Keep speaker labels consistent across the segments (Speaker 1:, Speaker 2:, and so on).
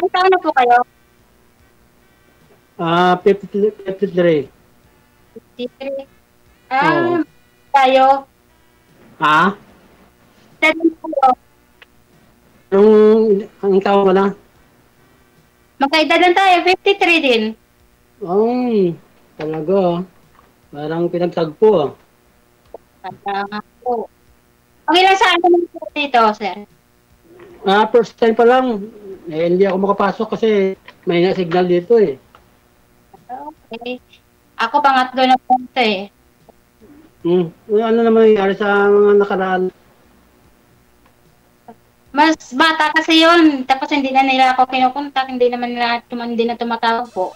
Speaker 1: Ilang taon na po kayo?
Speaker 2: 53.
Speaker 1: 53.
Speaker 2: Oo.
Speaker 1: Tayo.
Speaker 2: Ha?
Speaker 1: Tayo kayo.
Speaker 2: Ang taon ka na?
Speaker 1: Magkaedad lang tayo, 53 din.
Speaker 2: Ay, talaga. Parang pinagtagpo ah.
Speaker 1: Tama po. Okay lang saan naman po dito, sir?
Speaker 2: First time pa lang. Hindi ako makapasok kasi may signal dito eh.
Speaker 1: Okay. Ako pangatlo na po ito eh.
Speaker 2: Ano naman nangyari sa mga nakaraan?
Speaker 1: Mas bata kasi yun. Tapos hindi na nila ako kinukontak. Hindi na tumatawag po.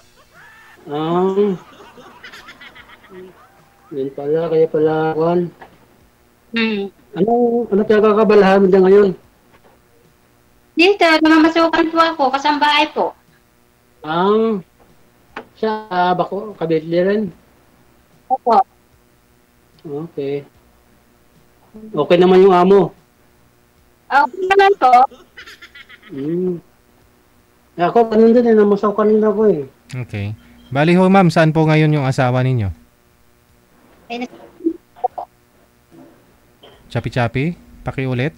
Speaker 2: Yun pala, kaya pala, Juan. Ano pinagkakabalahan mo dyan ngayon?
Speaker 1: Dito, namamasukan po ako. Kasambahay po.
Speaker 2: Siya, bako, kabitli rin.
Speaker 1: Opo.
Speaker 2: Okay. Okay naman yung amo.
Speaker 1: Okay naman po.
Speaker 2: Ako, ganun din eh. Namasukan din ako eh.
Speaker 3: Okay. Bali ho, ma'am, saan po ngayon yung asawa ninyo? Chapi-chapi? Pakiulit?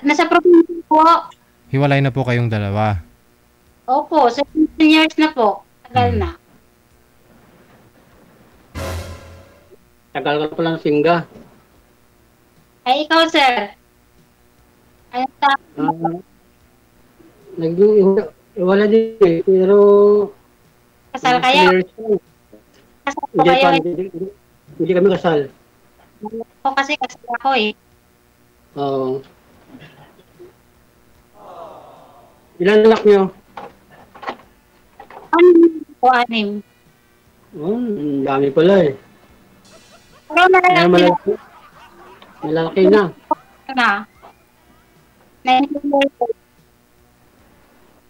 Speaker 1: Nasa probinsya po.
Speaker 3: Hiwalay na po kayong dalawa?
Speaker 1: Opo, 17 years na po. Tagal na.
Speaker 2: Tagal ka pala ng singga.
Speaker 1: Ay, ikaw, sir. Ano ta?
Speaker 2: Wala din eh. Pero...
Speaker 1: Kasal kayo? Kasal po kayo eh.
Speaker 2: Hindi kami kasal.
Speaker 1: Ako kasi kasal ako eh.
Speaker 2: Oo. Ilan anak nyo?
Speaker 1: Anim.
Speaker 2: Dami pala eh.
Speaker 1: Pero malalaki
Speaker 2: Malaki na.
Speaker 1: na. 19 years old.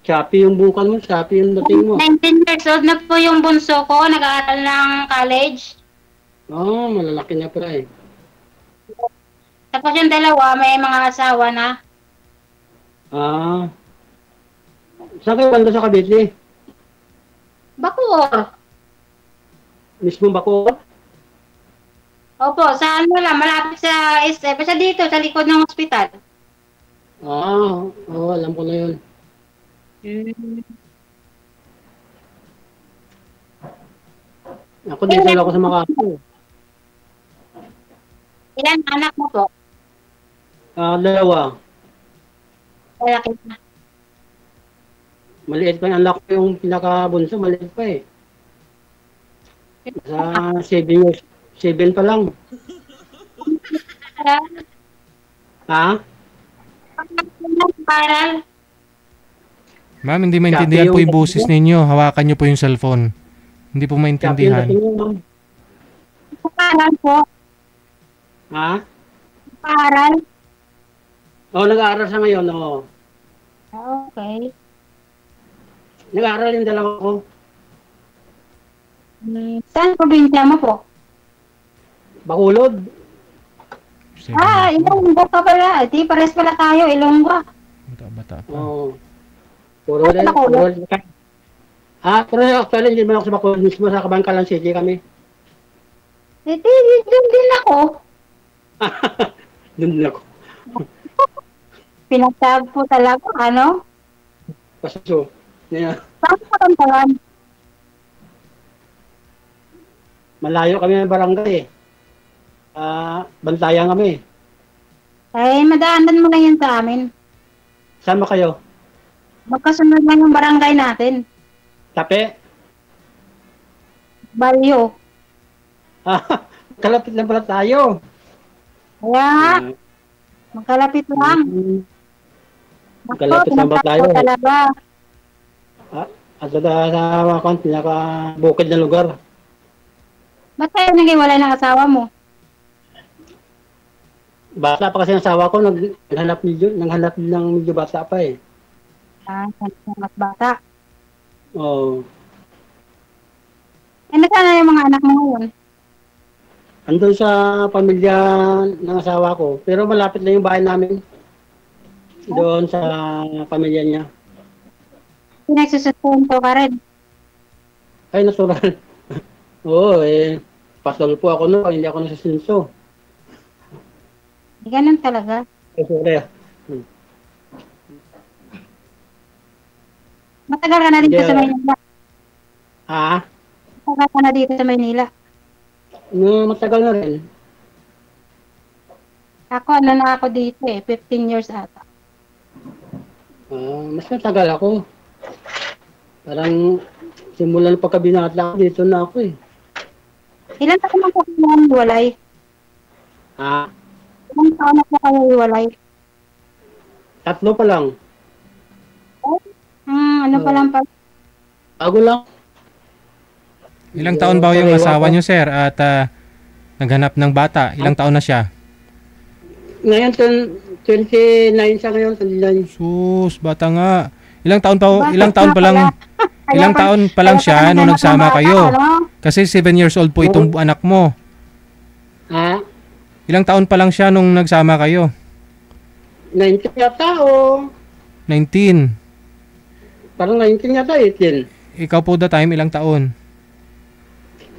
Speaker 2: Shopee yung bukan mo, Shopee yung dating mo.
Speaker 1: 19 years old na po yung bunso ko, nag-aaral ng college.
Speaker 2: Malalaki na pala eh.
Speaker 1: Tapos yung dalawa, may mga asawa na.
Speaker 2: Saan kayo banda sa Cavite?
Speaker 1: Bacoor.
Speaker 2: Mismo Bacoor?
Speaker 1: Opo, sa ano lang, malapit sa SF. Basta dito, sa likod ng ospital.
Speaker 2: Alam ko na yun. Ako dito lang ako sa Makati.
Speaker 1: Ilan anak mo po?
Speaker 2: Dalawa.
Speaker 1: Malaki na.
Speaker 2: Maliit pa yung anak ko, yung pinakabunso, maliit pa eh. Sa 7 years. 7 pa lang.
Speaker 1: Paral.
Speaker 3: Ma'am, hindi maintindihan po yung boses ninyo. Hawakan nyo po yung cellphone. Hindi po maintindihan.
Speaker 1: Paral po. Paral.
Speaker 2: Nag-aaral sa ngayon,
Speaker 1: Okay.
Speaker 2: Nag-aaral yung dalawa ko.
Speaker 1: Saan probinsya mo po?
Speaker 2: Bacolod.
Speaker 1: Ilonggo ka pala. Di, pares pala tayo, Ilonggo.
Speaker 3: Bata pa.
Speaker 2: Puro na. Pero actually, hindi man ako sa Bacolod. Mismo sa Kabangkalan City kami.
Speaker 1: Doon din ako.
Speaker 2: Doon din ako.
Speaker 1: Pinagtag po talaga, ano?
Speaker 2: Paso. Yeah.
Speaker 1: Saan ka kantaran?
Speaker 2: Malayo kami ng barangay eh. Bantayan kami.
Speaker 1: Ay, madaanan mo lang yan sa amin.
Speaker 2: Sama kayo?
Speaker 1: Magkasunod lang yung barangay natin.
Speaker 2: Tape?
Speaker 1: Balyo.
Speaker 2: Kalapit lang pala tayo.
Speaker 1: Kaya, magkalapit lang.
Speaker 2: Magkalapit lang ba tayo?
Speaker 1: Talaga.
Speaker 2: At sa pinaka-bukid na lugar.
Speaker 1: Ba't tayo nag-iwalay ng asawa mo?
Speaker 2: Bata pa kasi ang asawa ko, naghanap ng medyo bata pa eh.
Speaker 1: Mas bata.
Speaker 2: Oo.
Speaker 1: Nasaan yung mga anak mo ngayon?
Speaker 2: Andun sa pamilya ng asawa ko. Pero malapit lang yung bahay namin. Doon sa pamilya niya.
Speaker 1: Pinagsusustento ka rin.
Speaker 2: Ay, natural. Oo, pasol po ako no, hindi ako nasusunso.
Speaker 1: Ganun talaga.
Speaker 2: Ay, sorry.
Speaker 1: Matagal ka na dito
Speaker 2: Hindi,
Speaker 1: sa Maynila.
Speaker 2: ah,
Speaker 1: Matagal ka na dito sa Maynila.
Speaker 2: no, matagal na rin.
Speaker 1: Ako, ano na ako dito 15 years ata.
Speaker 2: Mas matagal ako. Parang simulan pagkabinata ko, dito na ako eh.
Speaker 1: Ilan taon na kayo iwalay?
Speaker 2: Ah,
Speaker 1: Ilang taon na kayo iwalay?
Speaker 2: 3 pa lang.
Speaker 1: Ano pa lang pa?
Speaker 2: Bago lang.
Speaker 3: Ilang taon ba yung asawa nyo, sir? At naghanap ng bata. Ilang taon na siya?
Speaker 2: Ngayon, 29 siya ngayon, 29.
Speaker 3: Sus, bata nga. Ilang taon
Speaker 1: Bata
Speaker 3: pa lang
Speaker 1: pala.
Speaker 3: ilang
Speaker 1: Kaya
Speaker 3: taon pa lang
Speaker 1: kaya
Speaker 3: siya
Speaker 1: pala
Speaker 3: nung
Speaker 1: naghanap ng
Speaker 3: nagsama
Speaker 1: bata,
Speaker 3: kayo?
Speaker 1: ano?
Speaker 3: Kasi 7 years old po itong anak mo.
Speaker 2: Ah,
Speaker 3: Ilang taon pa lang siya nung nagsama kayo?
Speaker 2: 19 yata o.
Speaker 3: 19.
Speaker 2: Parang 19 yata, 18.
Speaker 3: Ikaw po the time, ilang taon?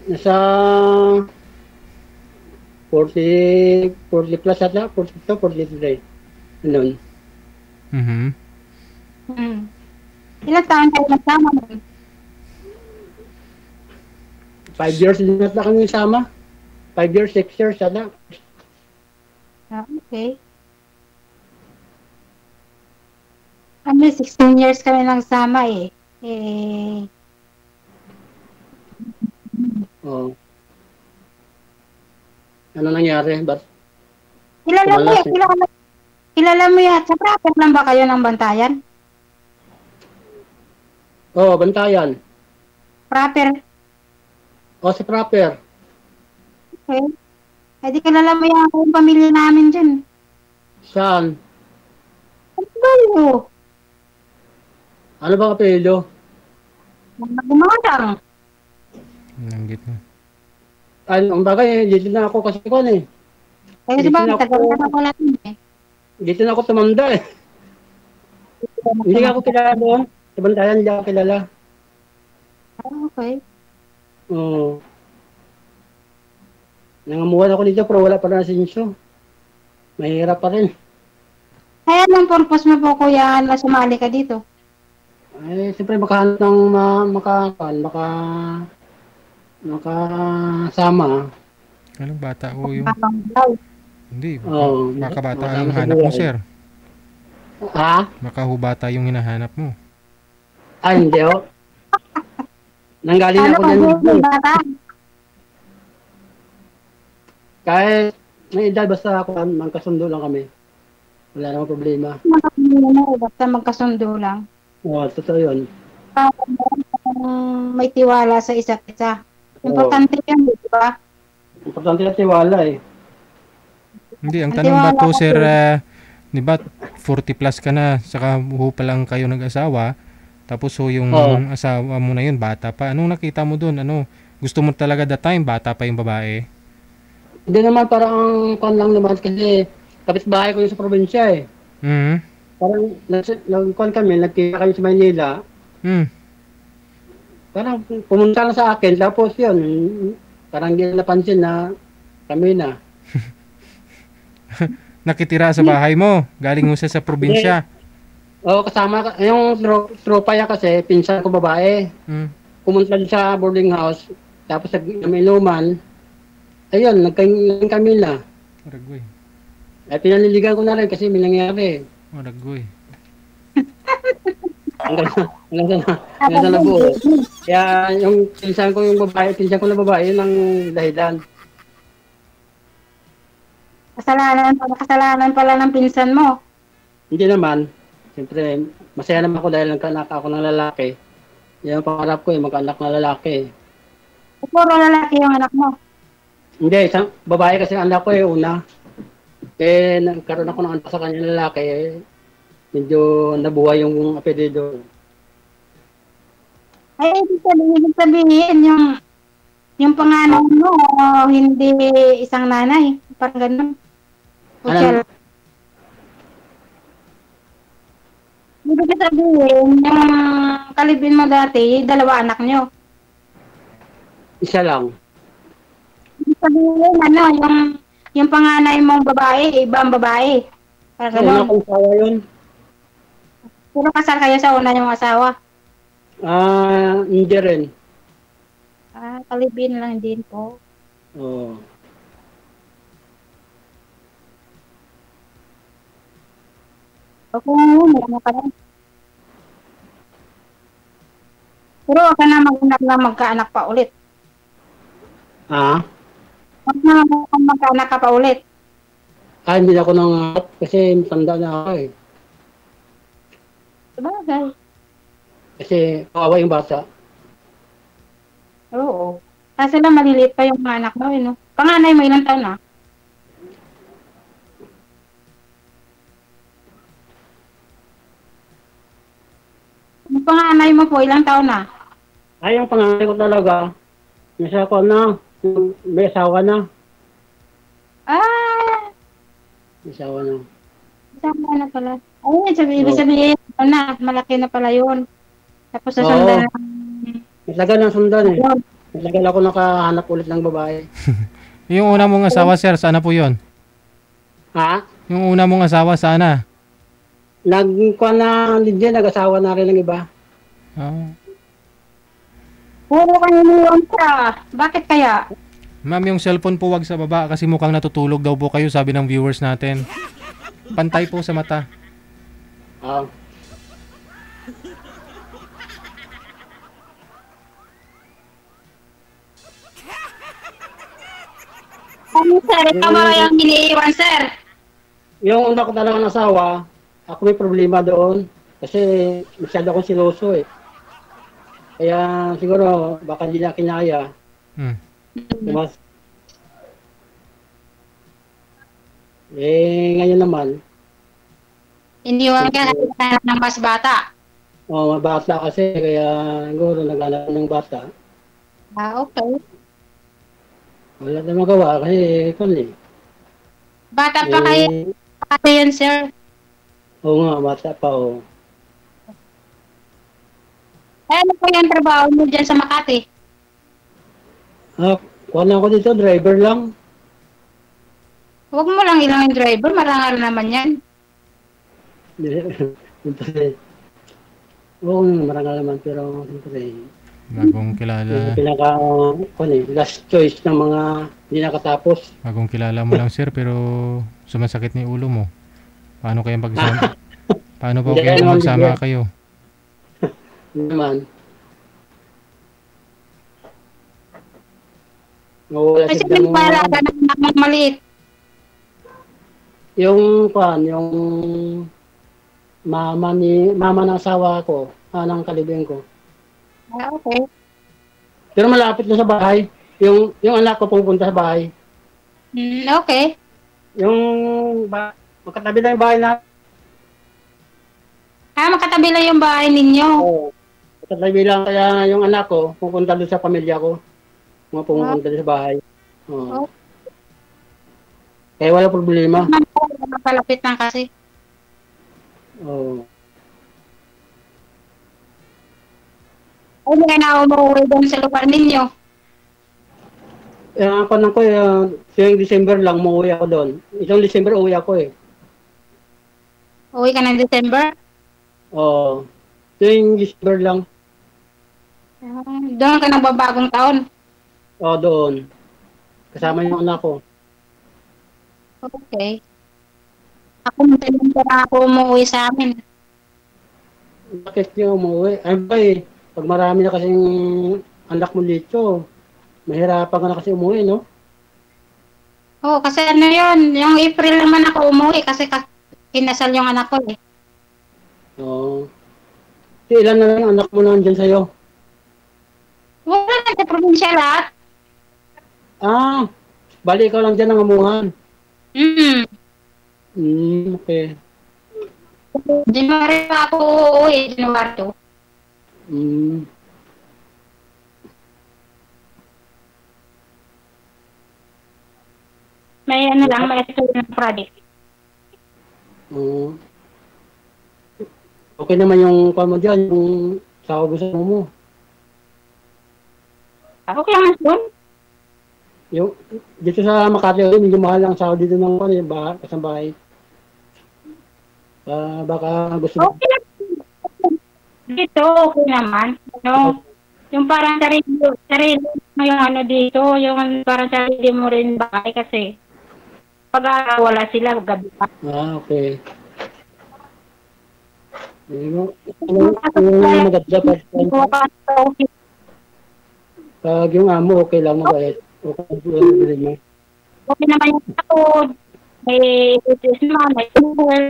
Speaker 2: Nasa 40 plus yata, 42, 43. Ganun.
Speaker 3: Mhm.
Speaker 1: Ilang taon kayo nagsama mo?
Speaker 2: 5 years din yata kami sama. 5 years, 6 years yata.
Speaker 1: Okay. Kami, 16 years kami nagsama
Speaker 2: Oh. Ano nangyari? Ba't
Speaker 1: Kilala mo
Speaker 2: tumalas
Speaker 1: yan, kilala mo yan. Sa proper lang ba kayo ng Bantayan?
Speaker 2: Bantayan.
Speaker 1: Proper.
Speaker 2: Sa proper.
Speaker 1: Okay. Eh di kilala mo yan yung pamilya namin dyan.
Speaker 2: Saan?
Speaker 1: Ano ba yun?
Speaker 2: Ano ba apelyido?
Speaker 1: Gumadang.
Speaker 3: Nanggit mo.
Speaker 2: Ang bagay, dito na ako kasi ko eh.
Speaker 1: Eh di ba, tagal ka na pala din
Speaker 2: Dito na ako tumanda eh. Hindi ako kilala doon. Sa Bantayan, hindi ako kilala.
Speaker 1: Okay.
Speaker 2: Oo. Nangamuhan ako dito pero wala pa na sinsyo. Mahirap pa rin.
Speaker 1: Kaya anong purpose mo po kuya na sumali ka dito?
Speaker 2: Siyempre makahanap ng makasama.
Speaker 3: Anong bata o yung...
Speaker 1: Kapanglaw.
Speaker 3: Hindi.
Speaker 2: Oo.
Speaker 3: Baka bata
Speaker 2: Makasama
Speaker 3: yung
Speaker 2: sa
Speaker 3: hanap mo,
Speaker 2: buhay.
Speaker 3: sir.
Speaker 2: Ha?
Speaker 3: Baka bata yung hinahanap mo.
Speaker 2: Hindi oh. Nanggaling
Speaker 1: Ano
Speaker 2: ako
Speaker 1: kung
Speaker 2: dyan.
Speaker 1: gusto bata?
Speaker 2: Kahit may edad, basta ako, magkasundo lang kami. Wala namang problema.
Speaker 1: Basta magkasundo lang.
Speaker 2: Totoo yun.
Speaker 1: May tiwala sa isa't isa. Importante yan, di ba?
Speaker 2: Importante na tiwala eh.
Speaker 3: Hindi, ang
Speaker 1: Ang
Speaker 3: tanong ba
Speaker 1: tiwala
Speaker 3: to,
Speaker 1: kasi-
Speaker 3: sir, di ba 40 plus ka na, saka buho pa lang kayo nag-asawa, tapos yung
Speaker 2: Oo.
Speaker 3: asawa mo na yun, bata pa. Anong nakita mo dun? Gusto mo talaga that time, bata pa yung babae?
Speaker 2: Hindi naman parang kon lang naman kasi kapitbahay ko yung sa probinsya eh.
Speaker 3: Mhm.
Speaker 2: Parang nag-kon kami, nagkita kami sa Maynila.
Speaker 3: Hmm.
Speaker 2: Parang pumunta lang sa akin, tapos yun, parang hindi na napansin na kami na.
Speaker 3: Nakitira sa bahay mo, galing mo sa probinsya.
Speaker 2: Kasama, yung tropa niya kasi, pinsan ko babae.
Speaker 3: Hmm.
Speaker 2: Pumunta din sa boarding house, tapos sa inuman, ayun, nagkain kami na.
Speaker 3: Aragoy.
Speaker 2: Pinaniligan ko na rin kasi may nangyari.
Speaker 3: Aragoy.
Speaker 2: Hanggang sa nabuo. Kaya yung pinsan ko na babae, yun ang dahilan.
Speaker 1: Kasalanan pala ng pinsan mo.
Speaker 2: Hindi naman. Siyempre, masaya naman ako dahil nagkaanak ako ng lalaki. Yan ang pangarap ko magkaanak na lalaki.
Speaker 1: Puro lalaki yung anak mo.
Speaker 2: Hindi, isang babae kasi ang anak ko una. Nagkaroon ako ng anak sa kanya lalaki. Medyo nabuhay yung apelido.
Speaker 1: Ay, ibig sabihin yung pangalan mo, hindi isang nanay. Parang ganun. O
Speaker 2: Ano?
Speaker 1: siya lang. Ibig sabihin, yung kalibin mo dati, dalawa anak nyo.
Speaker 2: Isa lang.
Speaker 1: Ibig sabihin, ano, yung panganay mong babae, ibang babae. Para
Speaker 2: Sa una
Speaker 1: ganun.
Speaker 2: kong asawa yun.
Speaker 1: Puro kasal kayo sa una niyong asawa.
Speaker 2: Hindi rin.
Speaker 1: Kalibin lang din po.
Speaker 2: Oo.
Speaker 1: O kung ano ka lang. Pero huwag ka na mag-anak na magkaanak pa ulit.
Speaker 2: Ah?
Speaker 1: Huwag na magkaanak ka pa ulit.
Speaker 2: Hindi na ako nangangat kasi tanda na ako eh.
Speaker 1: Sabagay.
Speaker 2: Kasi kawawa yung bata.
Speaker 1: Oo. Kasi lang maliliit pa yung mga anak mo, eh, no? Panganay mo ilang taon na? Yung panganay mo po, ilang taon na?
Speaker 2: Yung panganay ko talaga, nasa ko na, may asawa na. May asawa na.
Speaker 1: Tama na pala. Ibig sabihin, ano na, malaki na pala yun. Tapos sasundan na.
Speaker 2: Matagal ng sundan eh. Matagal ako nakahanap ulit ng babae.
Speaker 3: Yung una mong asawa, sir, sana po yun?
Speaker 2: Ha?
Speaker 3: Yung una mong asawa, sana?
Speaker 2: Nagkuha na din dyan, nag-asawa na rin ng iba.
Speaker 1: Puro kayo niyon ka. Bakit kaya?
Speaker 3: Ma'am, yung cellphone po wag sa baba kasi mukhang natutulog daw po kayo, sabi ng viewers natin. Pantay po sa mata.
Speaker 1: Ano sir? Ikaw ba yung iniiwan sir?
Speaker 2: Yung una ko talagang asawa, ako may problema doon. Kasi masyado akong siloso eh. Kaya siguro baka hindi na kinaya. Mas, ngayon naman.
Speaker 1: Iniwan ka ng mas bata.
Speaker 2: Bata kasi kaya siguro naghanap ng bata.
Speaker 1: Okay.
Speaker 2: Wala na magawa kasi kung
Speaker 1: Bata pa kayo. Bata yan sir.
Speaker 2: Oo nga, bata pa oh.
Speaker 1: Ano po yung trabaho mo dyan sa Makati?
Speaker 2: Kuha na ako dito, driver lang.
Speaker 1: Huwag mo lang ilang driver, marangal naman yan.
Speaker 2: Oo, marangal naman, pero siyempre,
Speaker 3: Bagong kilala.
Speaker 2: last choice ng mga hindi nakatapos.
Speaker 3: Bagong kilala mo lang, sir, pero sumasakit ni ulo mo. Paano kayang pagsama? Paano pa kayang magsama kayo?
Speaker 2: Naman.
Speaker 1: Kasi pinapalaga ng maliit.
Speaker 2: Yung mama ng asawa ko, ng kalibing ko.
Speaker 1: Okay.
Speaker 2: Pero malapit na sa bahay. Yung anak ko pupunta sa bahay.
Speaker 1: Okay.
Speaker 2: Magkatabi lang yung bahay na.
Speaker 1: Makatabi lang yung bahay ninyo.
Speaker 2: Oo. Magkatabi lang kaya yung anak ko pupunta doon sa pamilya ko. Pupunta doon sa bahay. Oo. Kaya wala problema.
Speaker 1: Malapit lang kasi.
Speaker 2: Oo.
Speaker 1: Hindi ka na umuwi doon sa lugar ninyo.
Speaker 2: Panang ko, yung December lang, umuwi ako doon. Itong December, uwi ako eh.
Speaker 1: Uwi ka ng December?
Speaker 2: Oo. Yung December lang.
Speaker 1: Doon ka nagbabagong taon?
Speaker 2: Oo, doon. Kasama yung anak ko.
Speaker 1: Okay. Ako, matalim pa ako umuwi sa amin.
Speaker 2: Bakit niya umuwi? Ay ba eh, pag marami na kasing anak mo dito, mahirapan ka na kasi umuwi, no?
Speaker 1: Oo, kasi ano yun, yung April naman ako umuwi kasi kinasal yung anak ko eh.
Speaker 2: Oo. Ilan na lang yung anak mo nandiyan sa'yo?
Speaker 1: Wala na sa probinsya lahat.
Speaker 2: Bali ikaw lang dyan ang amuhan. Okay.
Speaker 1: January pa ako uuwi, January 2. May may student project.
Speaker 2: Okay naman yung mo dyan, yung Sa gusto mo.
Speaker 1: Okay lang doon.
Speaker 2: Yung, dito sa Makati ulit, medyo mahal ang sahod dito ng kasambahay. Baka gusto mo.
Speaker 1: Okay lang. Dito, okay naman. Ano, yung parang sarili mo yung ano dito, yung parang sarili mo rin bahay kasi pag wala sila, gabi pa.
Speaker 2: Okay. Yung maganda pag yung amo, okay lang mabait. Okay mo.
Speaker 1: Okay naman yung takot. May itis naman, may tuwal.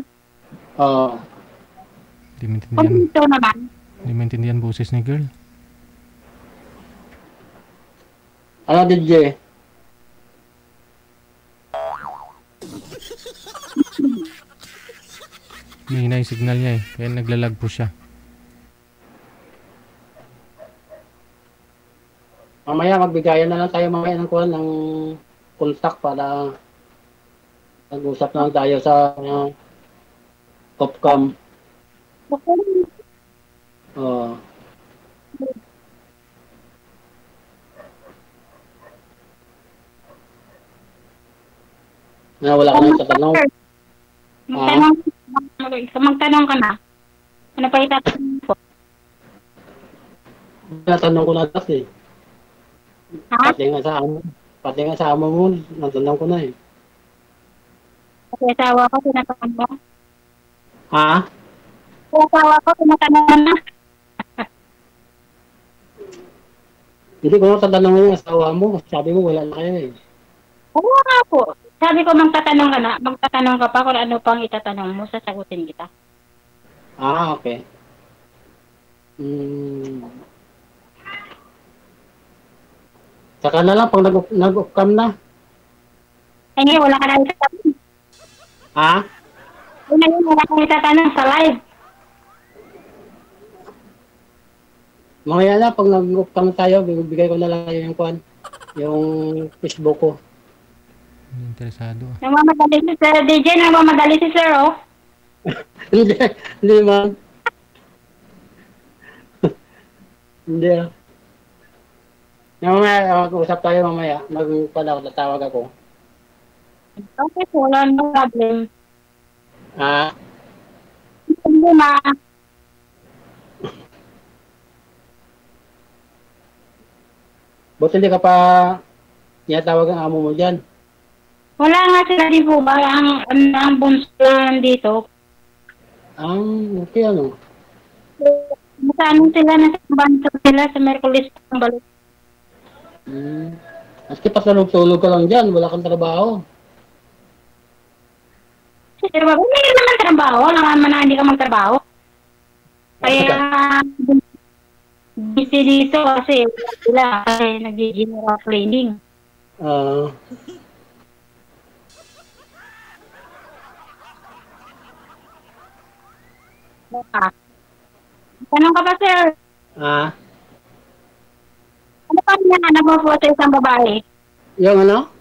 Speaker 3: Di maintindihan.
Speaker 1: Dito naman.
Speaker 3: Di maintindihan boses ni girl.
Speaker 2: Ano, DJ?
Speaker 3: Mahina yung signal niya eh. Kaya naglalag po siya.
Speaker 2: Mamaya, magbigayan na lang tayo mamaya ng contact para mag-usap na lang tayo sa Topcam. Wala ka nang tatanong.
Speaker 1: Magtanong ka na. Ano pa itatanong ko?
Speaker 2: Natanong ko na dati.
Speaker 1: Ha?
Speaker 2: Pati nga sa amo mo, natanong ko na eh.
Speaker 1: Kasi asawa ko, tinatanong mo.
Speaker 2: Ha?
Speaker 1: Kasi asawa ko, tinatanong mo na.
Speaker 2: Hindi ko natanong yung asawa mo. Sabi mo wala na kayo eh.
Speaker 1: Oo nga po. Sabi ko, magtatanong ka na. Magtatanong ka pa kung ano pang itatanong mo, sasagutin kita.
Speaker 2: Okay. Saka na lang pag nag-off-cam na.
Speaker 1: Ay, hindi, wala ka na itatanong.
Speaker 2: Ha?
Speaker 1: Wala ka na itatanong sa live.
Speaker 2: Mamaya na, pag nag-off-cam tayo, bibigay ko na lang yung kwan. Yung Facebook ko.
Speaker 3: Interesado.
Speaker 1: Nagmamadali si Sir DJ, nagmamadali si Sir, oh.
Speaker 2: Hindi man. Hindi ah. Mamaya, mag-usap tayo mamaya. Tatawag ako.
Speaker 1: Okay po, wala no problem. Hindi ma.
Speaker 2: Buti hindi ka pa tinatawag ang amo mo dyan.
Speaker 1: Wala nga sila di po ba? Ang bunso lang dito.
Speaker 2: Okay ano?
Speaker 1: Saan sila nasa banso sila sa Merkulis ng balik.
Speaker 2: Maski pa tulog ka lang dyan, wala kang trabaho.
Speaker 1: Sir, hindi ka naman trabaho. Alam naman na hindi ka magtrabaho. Kaya busy dito kasi sila kasi nag-general cleaning. Tanong ka ba, sir? Ano pa hinahanap mo po sa isang babae?
Speaker 2: Yung ano?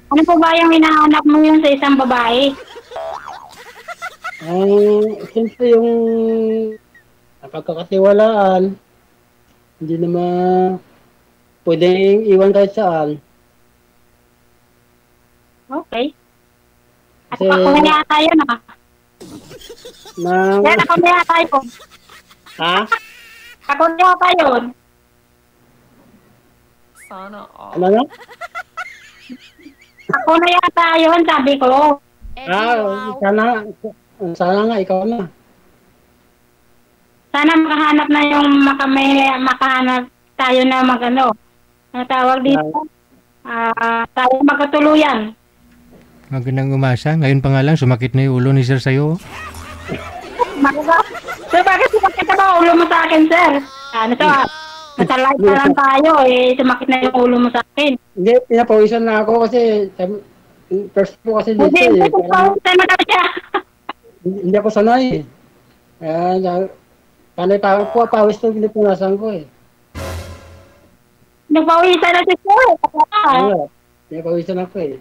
Speaker 1: Ano po ba yung hinahanap mo yung sa isang babae?
Speaker 2: Siyempre yung pagkakatiwalaan, hindi naman pwedeng iwan kahit saan.
Speaker 1: Okay. At
Speaker 2: Kasi,
Speaker 1: ako na yata yun, ha? Yan, ako na yata yun.
Speaker 2: Ha?
Speaker 1: Ako na yata yun.
Speaker 4: Sana all.
Speaker 2: Ano na?
Speaker 1: Ako na yata yun, sabi ko.
Speaker 2: Sana nga, ikaw na.
Speaker 1: Sana makahanap na yung makahanap tayo na magano. Ang tawag dito. Tayo magkatuluyan.
Speaker 3: Magandang umasa. Ngayon pa nga lang, sumakit na yung ulo ni sir sa'yo.
Speaker 1: Sir, bakit sumakit na ba ulo mo sa akin, sir? Ano to? Nasa live na lang tayo, sumakit na yung ulo mo sa akin.
Speaker 2: Hindi, pinapawisan na ako kasi first po kasi dito
Speaker 1: Hindi pawisan mo na siya.
Speaker 2: Hindi ako sanay. Panay po pawis na pinapunasan ko eh.
Speaker 1: Nagpawisan na si sir.
Speaker 2: Pinapawisan ako eh.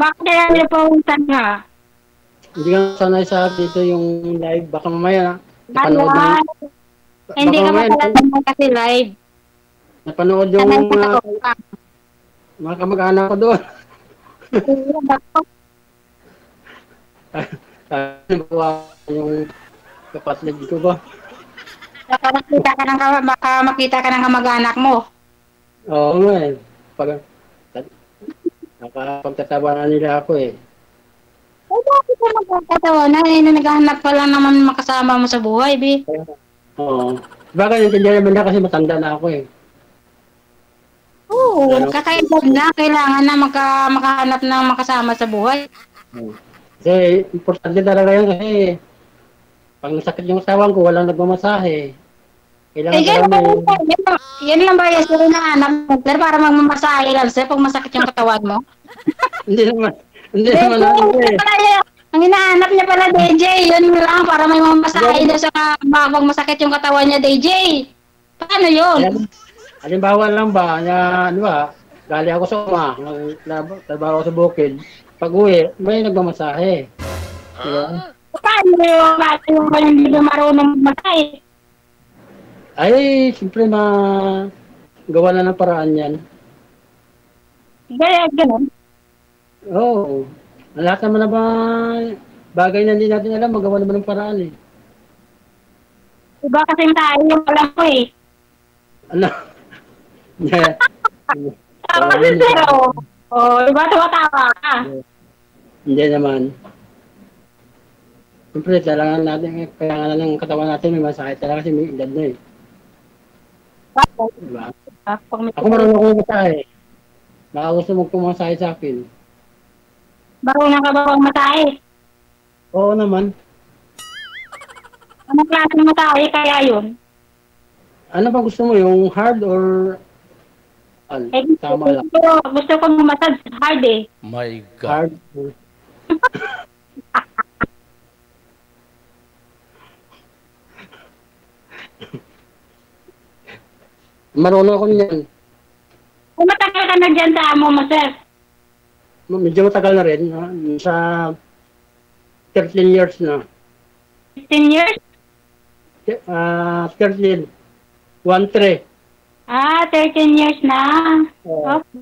Speaker 1: Bakit kaya nagpawisan ka?
Speaker 2: Hindi ka sanay sa dito yung live. Baka mamaya, napanood
Speaker 1: Wala.
Speaker 2: ng,
Speaker 1: Hindi
Speaker 2: baka
Speaker 1: ka
Speaker 2: mamaya,
Speaker 1: matalaman kasi live.
Speaker 2: napanood yung
Speaker 1: Sanay ka na.
Speaker 2: mga kamag-anak ko doon. Bawa yung kapatid ko ba?
Speaker 1: Baka makita ka ng kamag-anak mo.
Speaker 2: Oo nga eh. Nakapagtatawa na nila ako eh.
Speaker 1: Eh, bakit ka magkakatawanan? Eh, naghahanap ka lang naman makasama mo sa buhay, Bi.
Speaker 2: Oo. Baka naintindihan naman na kasi matanda na ako eh.
Speaker 1: Oo,
Speaker 2: Ano?
Speaker 1: kakaedad na. Kailangan na makahanap ng makasama sa buhay.
Speaker 2: Kasi importante talaga yan kasi pag nasakit yung asawan ko, walang nagmamasahe.
Speaker 1: Eh,
Speaker 2: Kailangan talaga
Speaker 1: gano'n
Speaker 2: may...
Speaker 1: ba yun? Yan lang ba yung sila na anak mo, sir, para magmamasahe lang, sir, pag masakit yung katawan mo?
Speaker 2: Hindi naman. Hindi
Speaker 1: DJ,
Speaker 2: naman ano eh.
Speaker 1: ang hinahanap niya pala, DJ, yun lang, para may mamasahe doon sa pag masakit yung katawan niya, DJ. Paano yun?
Speaker 2: Ayan, halimbawa lang ba, na, ano ba, galing ako sa trabaho ako sa bukid. Pag uwi, may nagmamasahe. Diba?
Speaker 1: Paano yun? Paano yung hindi ba marunong magmasahe?
Speaker 2: Ay, siyempre gawa na ng paraan yan.
Speaker 1: Gaya, gano'n.
Speaker 2: Oo. Lahat naman na ba bagay na hindi natin alam, magawa naman ng paraan eh.
Speaker 1: Iba kasi tayo yung alam ko eh.
Speaker 2: Ano? Yeah.
Speaker 1: Tapos sir, iba tumatawa ka.
Speaker 2: Hindi naman. Siyempre, kailangan natin, kailangan na ng katawan natin, may masakit talaga kasi may edad na eh. Diba? Ako marunong akong masahe. Baka gusto mong pumasahe sa akin.
Speaker 1: Marunong ka ba bang matahe?
Speaker 2: Oo naman.
Speaker 1: Anong klaseng matahe kaya yun?
Speaker 2: Ano ba gusto mo? Yung hard or
Speaker 1: Eh,
Speaker 2: tama lang?
Speaker 1: gusto ko mamasage hard eh.
Speaker 4: My God.
Speaker 2: Hard. Marunong ako niyan.
Speaker 1: Kung matagal ka na dyan sa amo mo, sir.
Speaker 2: Medyo matagal na rin. Ha? Sa 13 years na.
Speaker 1: 15 years?
Speaker 2: 13. 1-3.
Speaker 1: 13 years na.
Speaker 2: Oh.
Speaker 1: Okay.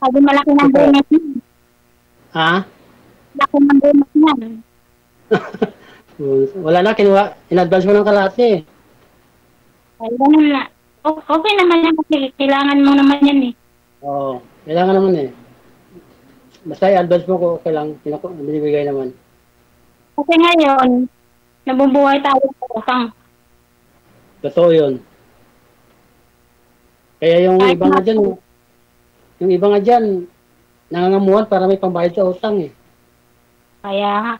Speaker 1: Sabi malaki ng bonus niyan.
Speaker 2: Ha?
Speaker 1: Malaki ng bonus niyan.
Speaker 2: Wala na, kinuha. In-advance mo ng kalate.
Speaker 1: Ay, ganun na. Okay naman yan kasi kailangan mo naman yan eh.
Speaker 2: Oo. Kailangan naman eh. Basta i-advance mo ko, okay lang. Binibigay naman.
Speaker 1: Kasi ngayon, nabubuhay tayo sa utang.
Speaker 2: Totoo yun. Kaya yung iba nga dyan, nangangamuhan para may pambayad sa utang eh.
Speaker 1: Kaya,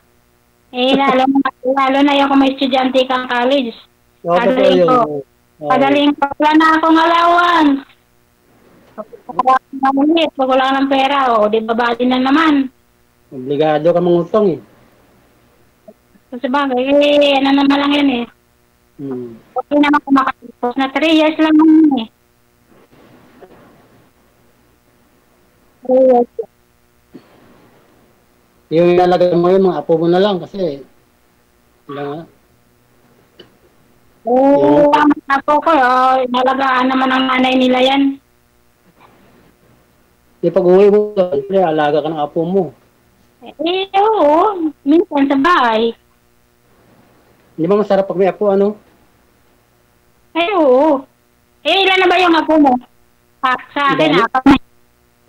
Speaker 1: lalo na yung kung may estudyante kang college.
Speaker 2: Oo, totoo yun.
Speaker 1: Pagaling ko, wala na akong alawan. Pag wala ng pera, di babali na naman.
Speaker 2: Obligado ka mangutang eh.
Speaker 1: Kasi bagay, ano naman lang yan eh. Okay naman kung makatipos na 3 years lang naman eh. 3 years.
Speaker 2: Yung ilalagay mo yun, mga apo mo na lang kasi
Speaker 1: Ang apo ko, nalagaan naman ang nanay nila yan.
Speaker 2: pag-uwi mo, alaga ka ng apo mo.
Speaker 1: Oo, minsan sa bahay.
Speaker 2: Hindi ba masarap pag may apo, ano?
Speaker 1: Oo. Ilan na ba yung apo mo? Sa akin, apat na.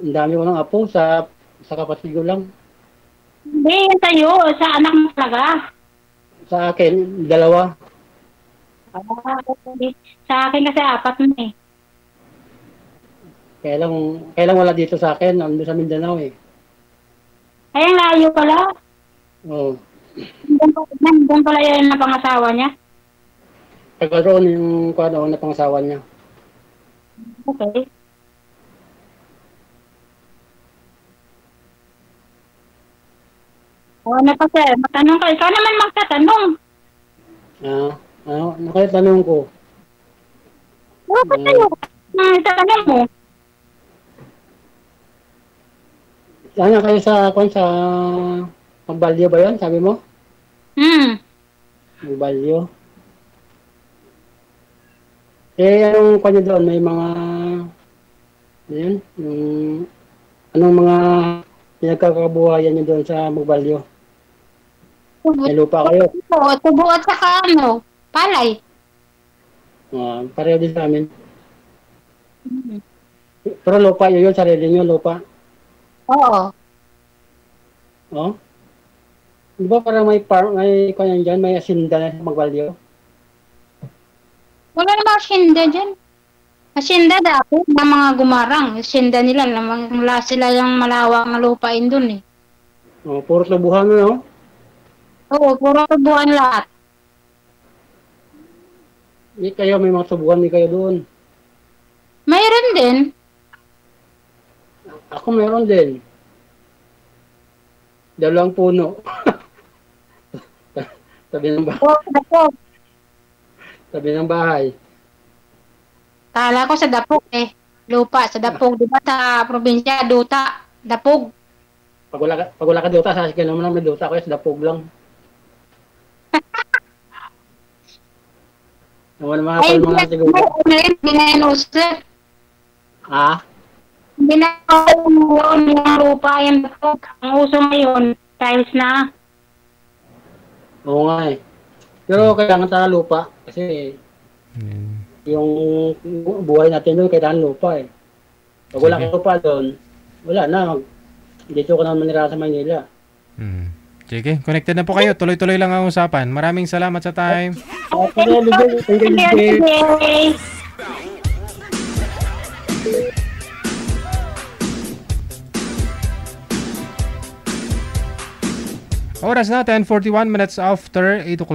Speaker 2: Ang dami ko ng apo sa kapatid ko lang.
Speaker 1: Hindi, yan sa'yo. Sa anak mo talaga.
Speaker 2: Sa akin, 2.
Speaker 1: Sa akin kasi apat na eh.
Speaker 2: Kailang wala dito sa akin, nandun sa Mindanao eh.
Speaker 1: Ay, ang layo pala.
Speaker 2: Oo.
Speaker 1: Nandun pala yan na pangasawa niya.
Speaker 2: Tagaroon yung na pangasawa niya.
Speaker 1: Okay. Ano pa sir? Matanong ka. Ikaw naman magtatanong.
Speaker 2: Ano kaya tanong ko?
Speaker 1: Oo, pa tayo. Tatanong mo.
Speaker 2: Ano kayo sa Magbalyo ba yun, sabi mo? Magbalyo. Anong kanya doon? May mga, yun, anong mga pinagkakabuhayan nyo doon sa Magbalyo? May lupa kayo?
Speaker 1: Tubo at saka palay.
Speaker 2: Pareho din sa amin. Pero lupa yun, sarili nyo, lupa?
Speaker 1: Oo.
Speaker 2: Oh? Di ba parang may kanya dyan, may asinda na sa Magbalyo?
Speaker 1: Wala namang asyenda dyan. Asyenda dati ng mga gumarang. Asyenda nila, wala sila yung malawak na lupain dun eh.
Speaker 2: Puro tubuhan mo, no?
Speaker 1: Oo, puro tubuhan lahat.
Speaker 2: Hindi kayo, may mga tubuhan, hindi kayo doon.
Speaker 1: Mayroon din.
Speaker 2: Ako meron din. 2 puno. Tabi ng bahay.
Speaker 1: Dapog.
Speaker 2: Tabi ng bahay.
Speaker 1: Kala ko sa Dapog eh. Lupa sa Dapog. Diba sa probinsya, Duta, Dapog.
Speaker 2: Pag wala ka duta, sa akin naman may duta ko, sa Dapog lang. Naman mga mga siguro.
Speaker 1: Hindi na yun uso. Hindi na yun yung lupa yung Dapog. Ang uso ngayon, tiles na.
Speaker 2: Oo nga eh. Pero kailangan tayo lupa. Kasi yung buhay natin doon, kailangan lupa eh. Pag wala kang lupa doon, wala na. Dito ka naman nila sa Maynila.
Speaker 3: Sige, connected na po kayo. Tuloy-tuloy lang ang usapan. Maraming salamat sa time. Oras na, 10:41 minutes after 8 o'clock.